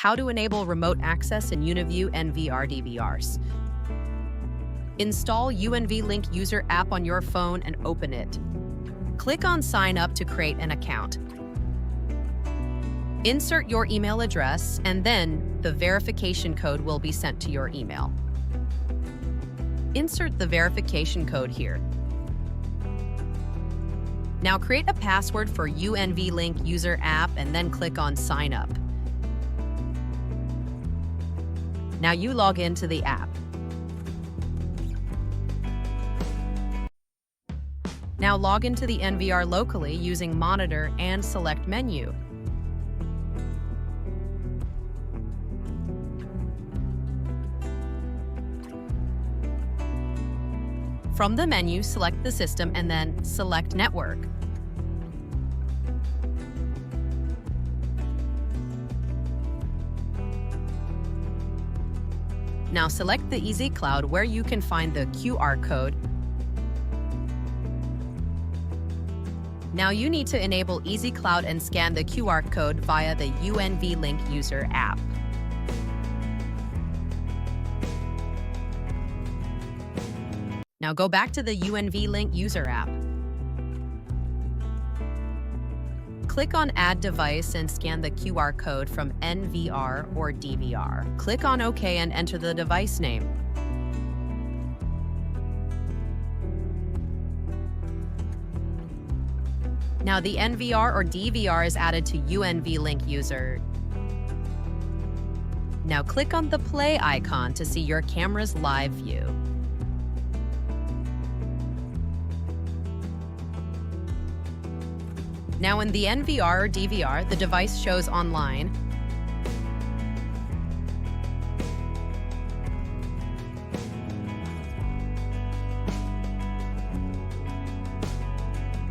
How to enable remote access in Uniview NVR DVRs. Install UNV-Link user app on your phone and open it. Click on Sign Up to create an account. Insert your email address, and then the verification code will be sent to your email. Insert the verification code here. Now create a password for UNV-Link user app and then click on Sign Up. Now you log into the app. Now log into the NVR locally using Monitor and select Menu. From the menu, select the system and then select Network. Now select the EZCloud where you can find the QR code. Now you need to enable EZCloud and scan the QR code via the UNV-Link user app. Now go back to the UNV-Link user app. Click on Add Device and scan the QR code from NVR or DVR. Click on OK and enter the device name. Now the NVR or DVR is added to UNV-Link user. Now click on the play icon to see your camera's live view. Now in the NVR or DVR, the device shows online,